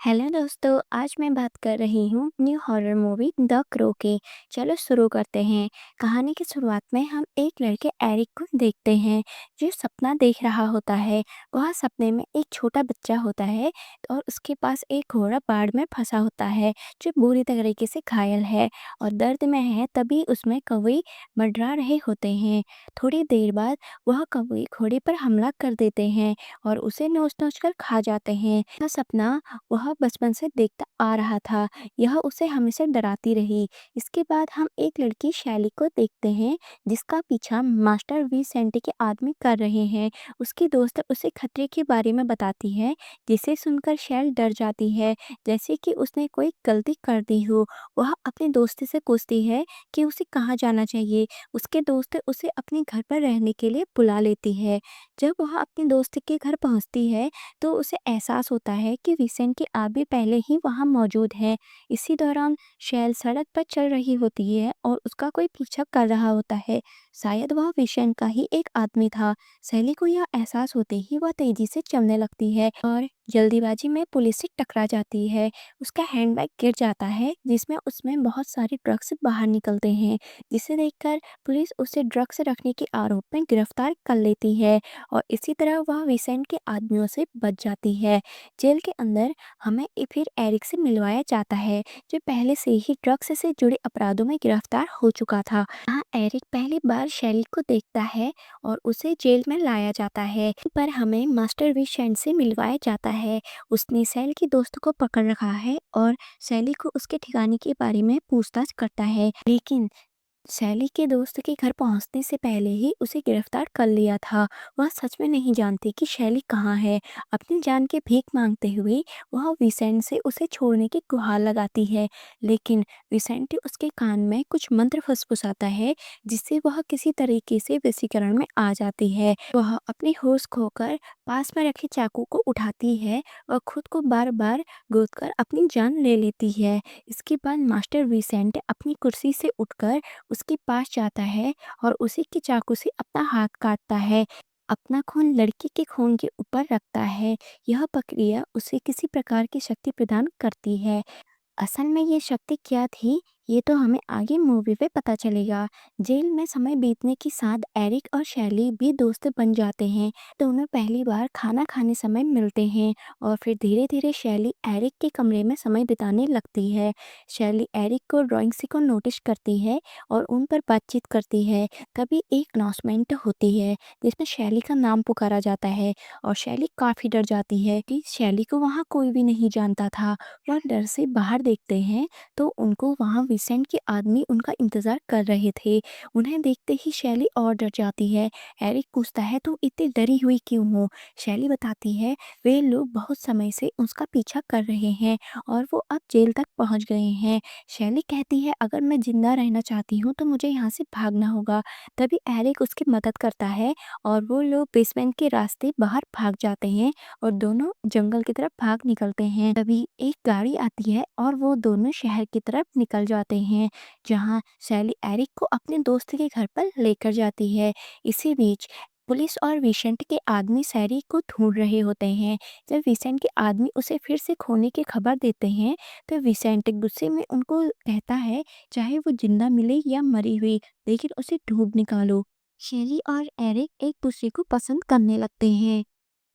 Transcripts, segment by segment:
Hello दोस्तों, आज मैं बात कर रही हूँ new horror movie the crow की। चलो शुरू करते हैं। कहानी की शुरुआत में हम एक लड़के एरिक को देखते हैं जो सपना देख रहा होता है। वह सपने में एक छोटा बच्चा होता है और उसके पास एक घोड़ा बाढ़ में फंसा होता है जो बुरी तरीके से घायल है और दर्द में है। तभी उसमें कौवे मंडरा रहे होते हैं। थोड़ी देर बाद वह कौवे घोड़े पर हमला कर देते हैं और उसे नोच नोच कर खा जाते हैं। यह सपना वह बचपन से देखता आ रहा था। यह उसे हमेशा डराती रही। इसके बाद हम एक लड़की शैली को देखते हैं जिसका पीछा मास्टर विसेंट के आदमी कर रहे हैं। उसकी दोस्त उसे खतरे के बारे में बताती है जिसे सुनकर शैल डर जाती है जैसे कि उसने कोई गलती कर दी हो। वह अपने दोस्त से पूछती है कि उसे कहाँ जाना चाहिए। उसके दोस्त उसे अपने घर पर रहने के लिए बुला लेती है। जब वह अपने दोस्त के घर पहुंचती है तो उसे एहसास होता है कि विसेंट की आदमी पहले ही वहां मौजूद है। इसी दौरान शैल सड़क पर चल रही होती है और उसका कोई पीछा कर रहा होता है। शायद वह विसेंट का ही एक आदमी था। शैली को यह एहसास होते ही वह तेजी से चलने लगती है और जल्दीबाजी में पुलिस से टकरा जाती है। उसका हैंडबैग गिर जाता है जिसमें उसमें बहुत सारे ड्रग्स बाहर निकलते हैं, जिसे देखकर पुलिस उसे ड्रग्स रखने के आरोप में गिरफ्तार कर लेती है और इसी तरह वह विसेंट के आदमियों से बच जाती है। जेल के अंदर हमें फिर एरिक से मिलवाया जाता है जो पहले से ही ड्रग्स से जुड़े अपराधों में गिरफ्तार हो चुका था। यहाँ एरिक पहली बार शैली को देखता है और उसे जेल में लाया जाता है। पर हमें मास्टर विसेंट से मिलवाया जाता है। उसने सैल की दोस्त को पकड़ रखा है और शैली को उसके ठिकाने के बारे में पूछताछ करता है, लेकिन शैली के दोस्त के घर पहुंचने से पहले ही उसे गिरफ्तार कर लिया था। वह सच में नहीं जानती कि शैली कहाँ है। अपनी जान की भीख मांगते हुए वह विसेंट से उसे छोड़ने की गुहार लगाती है, लेकिन विसेंट उसके कान में कुछ मंत्र फुसफुसाता है जिससे वह किसी तरीके से वशीकरण में आ जाती है। वह अपनी होश खोकर पास में रखे चाकू को उठाती है और खुद को बार बार गोदकर अपनी जान ले लेती है। इसके बाद मास्टर विसेंट अपनी कुर्सी से उठकर उसके पास जाता है और उसी के चाकू से अपना हाथ काटता है। अपना खून लड़की के खून के ऊपर रखता है। यह प्रक्रिया उसे किसी प्रकार की शक्ति प्रदान करती है। असल में ये शक्ति क्या थी, ये तो हमें आगे मूवी पे पता चलेगा। जेल में समय बीतने के साथ एरिक और शैली भी दोस्त बन जाते हैं। दोनों पहली बार खाना खाने समय मिलते हैं और फिर धीरे धीरे शैली एरिक के कमरे में समय बिताने लगती है। शैली एरिक को ड्राइंग्स को नोटिस करती है और उन पर बातचीत करती है। तभी एक अनाउंसमेंट होती है जिसमें शैली का नाम पुकारा जाता है और शैली काफी डर जाती है कि शैली को वहाँ कोई भी नहीं जानता था। वह डर से बाहर देखते हैं तो उनको वहाँ विसेंट के आदमी उनका इंतजार कर रहे थे। उन्हें देखते ही शैली और डर जाती है। एरिक पूछता है तुम इतनी डरी हुई क्यों हो। शैली बताती है वे लोग बहुत समय से उसका पीछा कर रहे हैं और वो अब जेल तक पहुंच गए हैं। शैली कहती है अगर मैं जिंदा रहना चाहती हूँ तो मुझे यहाँ से भागना होगा। तभी एरिक उसकी मदद करता है और वो लोग बेसमेंट के रास्ते बाहर भाग जाते हैं और दोनों जंगल की तरफ भाग निकलते हैं। तभी एक गाड़ी आती है और वो दोनों शहर की तरफ निकल जाते हैं जहां सैली एरिक को अपने दोस्त के घर पर लेकर जाती है। इसी बीच पुलिस और विसेंट के आदमी सैरी को ढूंढ रहे होते हैं। जब विसेंट के आदमी उसे फिर से खोने की खबर देते हैं तो विसेंट गुस्से में उनको कहता है चाहे वो जिंदा मिले या मरी हुई, लेकिन उसे ढूंढ निकालो। शेरी और एरिक एक दूसरे को पसंद करने लगते हैं।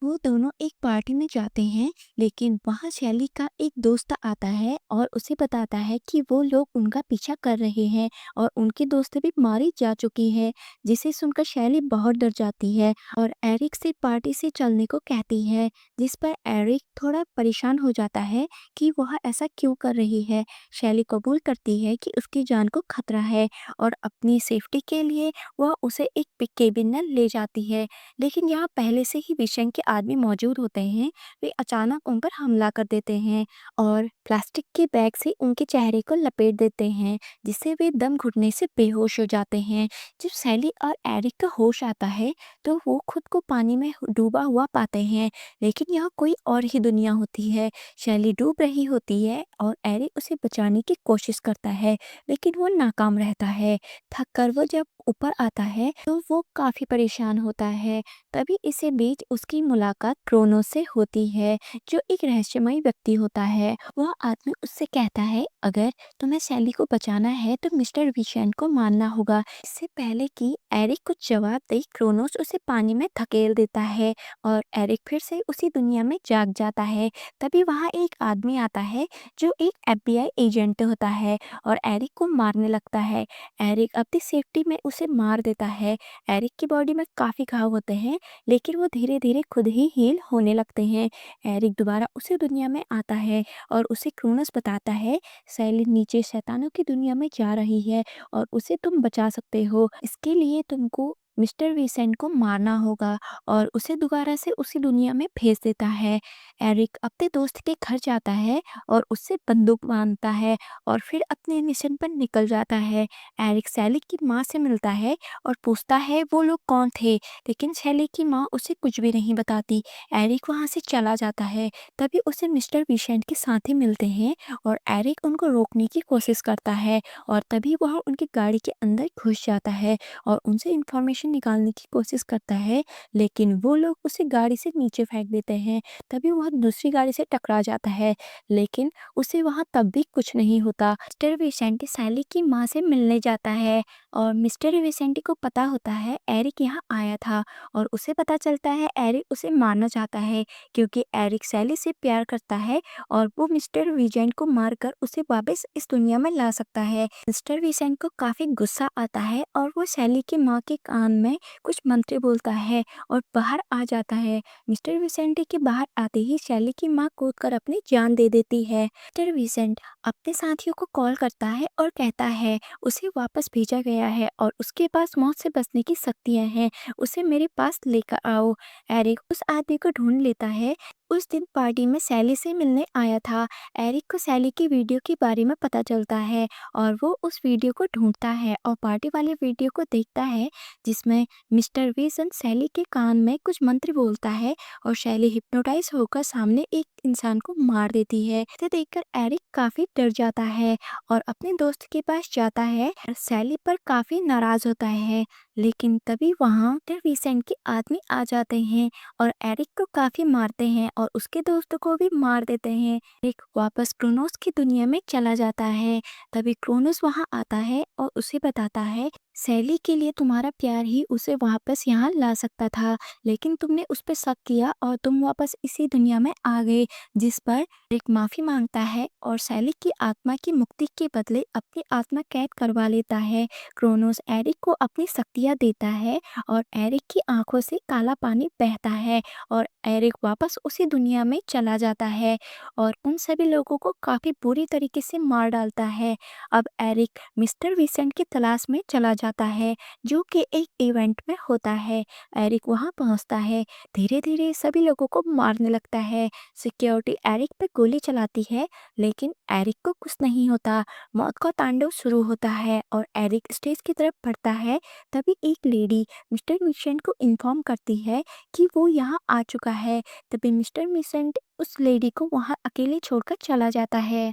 वो दोनों एक पार्टी में जाते हैं, लेकिन वहाँ शैली का एक दोस्त आता है और उसे बताता है कि वो लोग उनका पीछा कर रहे हैं और उनकी दोस्त भी मारी जा चुकी है, जिसे सुनकर शैली बहुत डर जाती है और एरिक से पार्टी से चलने को कहती है, जिस पर एरिक थोड़ा परेशान हो जाता है कि वह ऐसा क्यों कर रही है। शैली कबूल करती है कि उसकी जान को खतरा है और अपनी सेफ्टी के लिए वह उसे एक केबिन में ले जाती है, लेकिन यहाँ पहले से ही विषम के आदमी मौजूद होते हैं। वे अचानक उन पर हमला कर देते हैं और प्लास्टिक के बैग से उनके चेहरे को लपेट देते हैं, जिससे वे दम घुटने से बेहोश हो जाते हैं। जब सैली और एरिक का होश आता है तो वो खुद को पानी में डूबा हुआ पाते हैं, लेकिन यहाँ कोई और ही दुनिया होती है। शैली डूब रही होती है और एरिक उसे बचाने की कोशिश करता है, लेकिन वो नाकाम रहता है। थक कर वो जब ऊपर आता है तो वो काफ़ी परेशान होता है। तभी इसी बीच उसकी मुलाकात क्रोनोस से होती है, जो एक रहस्यमयी व्यक्ति होता है। वह आदमी उससे कहता है, अगर तुम्हें सैली को बचाना है तो मिस्टर विशेंट को मारना होगा। इससे पहले कि एरिक कुछ जवाब दे, क्रोनोस उसे पानी में धकेल देता है और एरिक फिर से उसी दुनिया में जाग जाता है। तभी वहाँ एक आदमी आता है जो एक FBI एजेंट होता है और एरिक को मारने लगता है। एरिक अपनी सेफ्टी में उसे मार देता है। एरिक की बॉडी में काफ़ी घाव होते हैं, लेकिन वो धीरे-धीरे खुद ही हील होने लगते हैं। एरिक दोबारा उसी दुनिया में आता है और उसे क्रोनस बताता है, सैली नीचे शैतानों की दुनिया में जा रही है और उसे तुम बचा सकते हो। इसके लिए तुमको मिस्टर विसेंट को मारना होगा और उसे दोबारा से उसी दुनिया में भेज देता है। एरिक अपने दोस्त के घर जाता है और उससे बंदूक मांगता है और फिर अपने मिशन पर निकल जाता है। एरिक सैली की माँ से मिलता है और पूछता है वो लोग कौन थे, लेकिन सैली की माँ उसे कुछ भी नहीं बताती। एरिक वहाँ से चला जाता है। तभी उसे मिस्टर विशेंट के साथी मिलते हैं और एरिक उनको रोकने की कोशिश करता है और तभी वह उनकी गाड़ी के अंदर घुस जाता है और उनसे इंफॉर्मेशन निकालने की कोशिश करता है, लेकिन वो लोग उसे गाड़ी से नीचे फेंक देते हैं। तभी वह दूसरी गाड़ी से टकरा जाता है, लेकिन उसे वहाँ तब भी कुछ नहीं होता। मिस्टर विसेंटी सैली की माँ से मिलने जाता है और मिस्टर विसेंटी को पता होता है एरिक यहाँ आया था और उसे पता चलता है एरिक उसे मारना चाहता है, क्योंकि एरिक सैली से प्यार करता है और वो मिस्टर विजेंट को मारकर उसे वापस इस दुनिया में ला सकता है। मिस्टर विसेंट को काफी गुस्सा आता है और वो सैली की माँ के कान में कुछ मंत्र बोलता है और बाहर आ जाता है। मिस्टर विसेंटी के बाहर आते ही सैली की माँ कूदकर अपनी जान दे देती है। मिस्टर विसेंट अपने साथियों को कॉल करता है और कहता है उसे वापस भेजा गया है और उसके पास मौत से बचने की शक्तियाँ हैं, उसे मेरे पास लेकर आओ। एरिक उस आदमी को ढूंढ लेता है। उस दिन पार्टी में सैली से मिलने आया था। एरिक को सैली की वीडियो के बारे में पता चलता है और वो उस वीडियो को ढूंढता है और पार्टी वाले वीडियो को देखता है, जिसमें मिस्टर विसेंट सैली के कान में कुछ मंत्र बोलता है और सैली हिप्नोटाइज होकर सामने एक इंसान को मार देती है। इसे देखकर एरिक काफी डर जाता है और अपने दोस्त के पास जाता है और सैली पर काफी नाराज होता है, लेकिन तभी वहाँ मिस्टर विसेंट के आदमी आ जाते हैं और एरिक को काफी मारते हैं और उसके दोस्तों को भी मार देते हैं। एरिक वापस क्रोनोस की दुनिया में चला जाता है। तभी क्रोनोस वहाँ आता है और उसे बताता है सैली के लिए तुम्हारा प्यार ही उसे वापस यहाँ ला सकता था, लेकिन तुमने उस पर शक किया और तुम वापस इसी दुनिया में आ गए। जिस पर एरिक माफी मांगता है और सैली की आत्मा की मुक्ति के बदले अपनी आत्मा कैद करवा लेता है। क्रोनोस एरिक को अपनी शक्तियाँ देता है और एरिक की आंखों से काला पानी बहता है और एरिक वापस उसी दुनिया में चला जाता है और उन सभी लोगों को काफी बुरी तरीके से मार डालता है। अब एरिक मिस्टर विसेंट की तलाश में चला जाता है, जो कि एक इवेंट में होता है। एरिक वहां पहुंचता है, धीरे धीरे सभी लोगों को मारने लगता है। सिक्योरिटी एरिक पे गोली चलाती है, लेकिन एरिक को कुछ नहीं होता। मौत का तांडव शुरू होता है और एरिक स्टेज की तरफ बढ़ता है। तभी एक लेडी मिस्टर विसेंट को इन्फॉर्म करती है कि वो यहाँ आ चुका है। तभी मिस्टर विसेंट उस लेडी को वहाँ अकेले छोड़कर चला जाता है।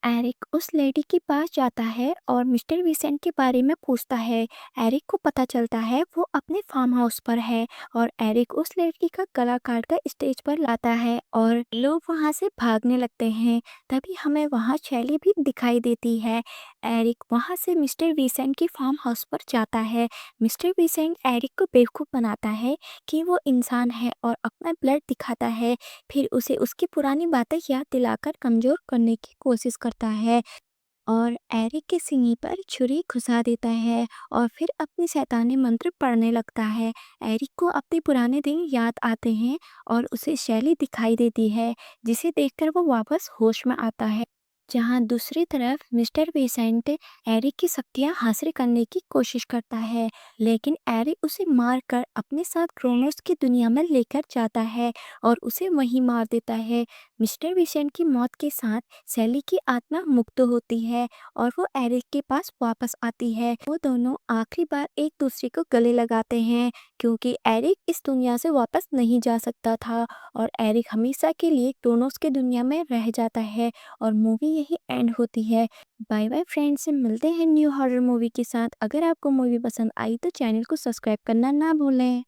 एरिक उस लेडी के पास जाता है और मिस्टर विसेंट के बारे में पूछता है। एरिक को पता चलता है वो अपने फार्म हाउस पर है और एरिक उस लड़की का गला काट कर स्टेज पर लाता है और लोग वहां से भागने लगते हैं। तभी हमें वहां शैली भी दिखाई देती है। एरिक वहां से मिस्टर विसेंट के फार्म हाउस पर जाता है। मिस्टर विसेंट एरिक को बेवकूफ़ बनाता है कि वो इंसान है और अपना ब्लड दिखाता है। फिर उसे उसकी पुरानी बातें याद दिलाकर कमजोर करने की कोशिश करता है और एरिक के सीने पर छुरी घुसा देता है और फिर अपने शैतानी मंत्र पढ़ने लगता है। एरिक को अपने पुराने दिन याद आते हैं और उसे शैली दिखाई देती है, जिसे देखकर वो वापस होश में आता है। जहाँ दूसरी तरफ मिस्टर विसेंट एरिक की शक्तियाँ हासिल करने की कोशिश करता है, लेकिन एरिक उसे मारकर अपने साथ क्रोनोस की दुनिया में लेकर जाता है और उसे वहीं मार देता है। मिस्टर विसेंट की मौत के साथ सैली की आत्मा मुक्त होती है और वो एरिक के पास वापस आती है। वो दोनों आखिरी बार एक दूसरे को गले लगाते हैं, क्योंकि एरिक इस दुनिया से वापस नहीं जा सकता था और एरिक हमेशा के लिए क्रोनोस की दुनिया में रह जाता है। और मूवी यही एंड होती है। बाय बाय फ्रेंड्स, मिलते हैं न्यू हॉरर मूवी के साथ। अगर आपको मूवी पसंद आई तो चैनल को सब्सक्राइब करना ना भूलें।